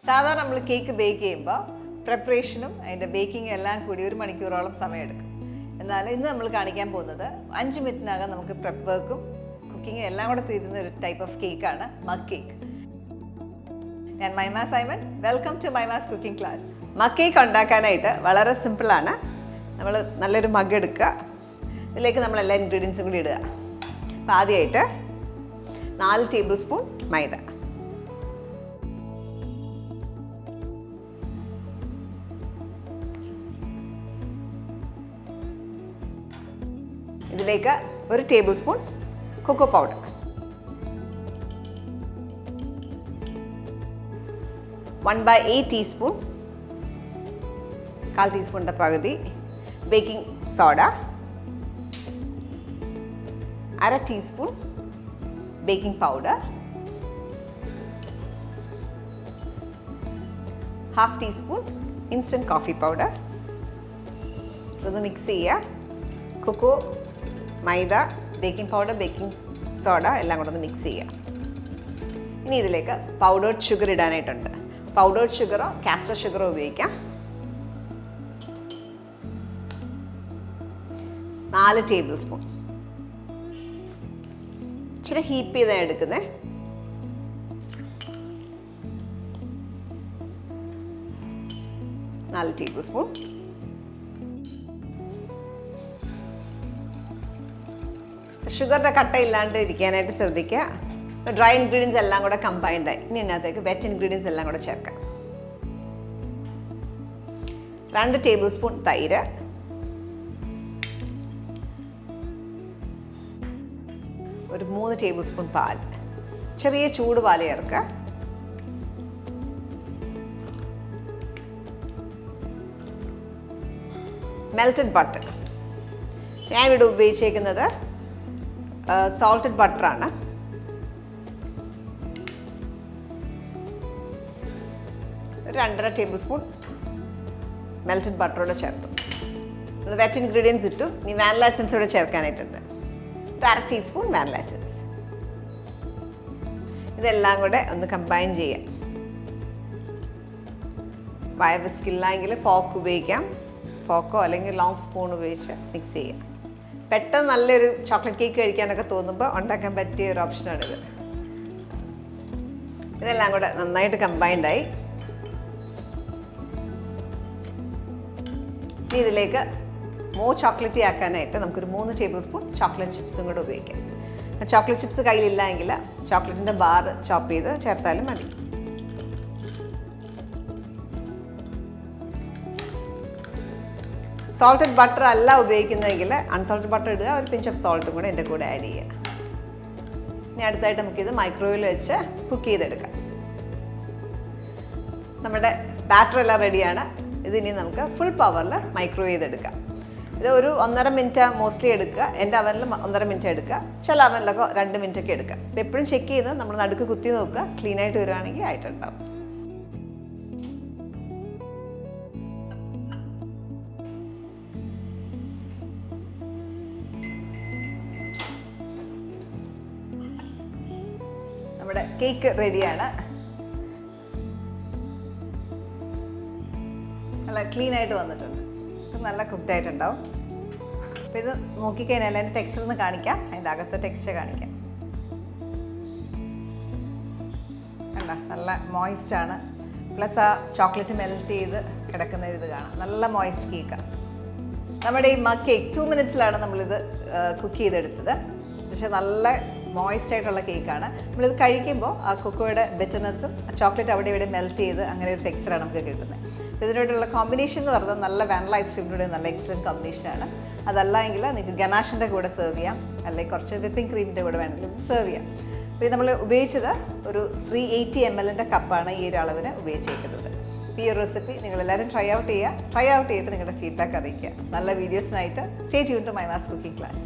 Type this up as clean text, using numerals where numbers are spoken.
സാധാരണ നമ്മൾ cake bake ചെയ്യുമ്പോൾ പ്രിപ്പറേഷനും അതിൻ്റെ ബേക്കിങ്ങും എല്ലാം കൂടി 1 മണിക്കൂറോളം സമയമെടുക്കും. എന്നാൽ ഇന്ന് നമ്മൾ കാണിക്കാൻ പോകുന്നത് 5 മിനിറ്റിനകം നമുക്ക് പ്രെപ്പ് വർക്കും കുക്കിങ്ങും എല്ലാം കൂടെ തീരുന്ന ഒരു ടൈപ്പ് ഓഫ് കേക്കാണ് മഗ് കേക്ക്. ഞാൻ മഹിമാസിമോൻ. Welcome to Mahima's cooking class. Mug cake ഉണ്ടാക്കാനായിട്ട് വളരെ സിമ്പിളാണ്. നമ്മൾ നല്ലൊരു മഗ് എടുക്കുക, ഇതിലേക്ക് നമ്മൾ എല്ലാ ഇൻഗ്രീഡിയൻസും കൂടി ഇടുക. അപ്പോൾ ആദ്യമായിട്ട് 4 ടേബിൾ സ്പൂൺ മൈദ, ഇതിലേക്ക് 1 tablespoon cocoa powder, 1/8 teaspoon, 1/4 ടീസ്പൂണിൻ്റെ പകുതി baking soda, 1/2 teaspoon baking powder, 1/2 teaspoon instant coffee powder. ഇതൊന്ന് മിക്സ് ചെയ്യുക. Cocoa, maida, baking powder, baking soda എല്ലാം കൂടെ ഒന്ന് മിക്സ് ചെയ്യുക. ഇനി ഇതിലേക്ക് പൗഡേർഡ് ഷുഗർ ഇടാനായിട്ടുണ്ട്. പൗഡേർഡ് ഷുഗറോ കാസ്റ്റർ ഷുഗറോ ഉപയോഗിക്കാം. 4 ടേബിൾ സ്പൂൺ. ഇച്ചിരി ഹീപ്പ് ചെയ്താണ് എടുക്കുന്നത്. നാല് ടേബിൾ സ്പൂൺ. ഷുഗറിൻ്റെ കട്ട ഇല്ലാണ്ട് ഇരിക്കാനായിട്ട് ശ്രദ്ധിക്കുക. ഡ്രൈ ഇൻഗ്രീഡിയൻസ് എല്ലാം കൂടെ കമ്പൈൻഡായി. ഇനി ഇതിനകത്തേക്ക് വെറ്റ് ഇൻഗ്രീഡിയൻസ് എല്ലാം കൂടെ ചേർക്കാം. 2 ടേബിൾ സ്പൂൺ തൈര്, 3 ടേബിൾ സ്പൂൺ പാൽ, ചെറിയ ചൂട് പാൽ ചേർക്കുക. Melted butter. ഞാനിവിടെ ഉപയോഗിച്ചേക്കുന്നത് സോൾട്ടഡ് ബട്ടറാണ്. ഒരു 2.5 ടേബിൾ സ്പൂൺ മെൽറ്റഡ് ബട്ടറോടെ ചേർത്തു. വെറ്റ് ഇൻഗ്രീഡിയൻസ് ഇട്ടു. ഇനി വാനില എസൻസ് കൂടെ ചേർക്കാനായിട്ടുണ്ട്. 1/2 ടീസ്പൂൺ വാനില എസൻസ്. ഇതെല്ലാം കൂടെ ഒന്ന് കമ്പൈൻ ചെയ്യാം. വയർ വിസ്കില്ലെങ്കിൽ ഫോർക്ക് ഉപയോഗിക്കാം. ഫോക്കോ അല്ലെങ്കിൽ ലോങ് സ്പൂൺ ഉപയോഗിച്ച് മിക്സ് ചെയ്യാം. പെട്ടെന്ന് നല്ലൊരു ചോക്ലേറ്റ് കേക്ക് കഴിക്കാനൊക്കെ തോന്നുമ്പോൾ ഉണ്ടാക്കാൻ പറ്റിയ ഒരു ഓപ്ഷനാണിത്. ഇതെല്ലാം കൂടെ നന്നായിട്ട് കമ്പൈൻഡായി. ഇനി ഇതിലേക്ക് ചോക്ലേറ്റി ആക്കാനായിട്ട് നമുക്കൊരു 3 ടേബിൾ സ്പൂൺ ചോക്ലേറ്റ് ചിപ്സും കൂടെ ഉപയോഗിക്കാം. ചോക്ലേറ്റ് ചിപ്സ് കയ്യിലില്ല എങ്കിൽ ചോക്ലേറ്റിൻ്റെ ബാർ ചോപ്പ് ചെയ്ത് ചേർത്താലും മതി. സോൾട്ടഡ് ബട്ടർ അല്ല ഉപയോഗിക്കുന്നതെങ്കിൽ അൺസോൾട്ടഡ് ബട്ടർ ഇടുക. ഒരു പിഞ്ച് ഓഫ് സോൾട്ടും കൂടെ എൻ്റെ കൂടെ ആഡ് ചെയ്യുക. ഇനി അടുത്തായിട്ട് നമുക്കിത് മൈക്രോവേവിൽ വെച്ച് കുക്ക് ചെയ്തെടുക്കാം. നമ്മുടെ ബാറ്റർ എല്ലാം റെഡിയാണ്. ഇതിനി നമുക്ക് ഫുൾ പവറിൽ മൈക്രോവേവ് ചെയ്തെടുക്കാം. ഇത് ഒരു 1.5 മിനിറ്റ് മോസ്റ്റ്ലി എടുക്കുക. എൻ്റെ അവനിൽ 1.5 മിനിറ്റ് എടുക്കുക. ചില അവനിലൊക്കെ 2 മിനിറ്റൊക്കെ എടുക്കുക. അപ്പോൾ എപ്പോഴും ചെക്ക് ചെയ്ത് നമ്മൾ നടുക്ക് കുത്തി നോക്കുക. ക്ലീനായിട്ട് വരുവാണെങ്കിൽ ആയിട്ടുണ്ടാവും. നമ്മുടെ കേക്ക് റെഡിയാണ്. നല്ല ക്ലീനായിട്ട് വന്നിട്ടുണ്ട്. നല്ല കുക്ക്ഡായിട്ടുണ്ടാവും. അപ്പോൾ ഇത് നോക്കിക്കഴിഞ്ഞാൽ അതിൻ്റെ ടെക്സ്ചർ ഒന്ന് കാണിക്കാം. അതിൻ്റെ അകത്തെ ടെക്സ്ചർ കാണിക്കാം. കണ്ട നല്ല മോയിസ്റ്റാണ്. പ്ലസ് ആ ചോക്ലേറ്റ് മെൽറ്റ് ചെയ്ത് കിടക്കുന്ന ഇത് കാണാം. നല്ല മോയിസ്റ്റ് കേക്കാണ്. നമ്മുടെ ഈ മഗ് കേക്ക് 2 മിനിറ്റ്സിലാണ് നമ്മളിത് കുക്ക് ചെയ്തെടുത്തത്. പക്ഷേ നല്ല മോയിസ്റ്റ് ആയിട്ടുള്ള കേക്കാണ്. നമ്മളിത് കഴിക്കുമ്പോൾ ആ കൊക്കോയുടെ ബെറ്റർനെസ്സും ചോക്ലേറ്റ് അവിടെ ഇവിടെ മെൽറ്റ് ചെയ്ത് അങ്ങനെ ഒരു ടെക്സ്ചറാണ് നമുക്ക് കിട്ടുന്നത്. ഇതിനോടുള്ള കോമ്പിനേഷൻ എന്ന് പറഞ്ഞാൽ നല്ല വാനില ഐസ്ക്രീമിനോട് നല്ല എക്സലൻറ്റ് കോമ്പിനേഷനാണ്. അതല്ല എങ്കിൽ നിങ്ങൾക്ക് ഗനാഷിൻ്റെ കൂടെ സെർവ് ചെയ്യാം, അല്ലെങ്കിൽ കുറച്ച് വിപ്പിംഗ് ക്രീമിൻ്റെ കൂടെ വേണമെങ്കിലും സെർവ് ചെയ്യാം. അപ്പോൾ നമ്മൾ ഉപയോഗിച്ചത് ഒരു 380 ml കപ്പാണ് ഈ ഒരു അളവിന് ഉപയോഗിച്ചിരിക്കുന്നത്. ഈ ഒരു റെസിപ്പി നിങ്ങളെല്ലാവരും ട്രൈ ഔട്ട് ചെയ്തിട്ട് നിങ്ങളുടെ ഫീഡ്ബാക്ക് അറിയിക്കുക. നല്ല വീഡിയോസിനായിട്ട് stay tune to Mahima's cooking class.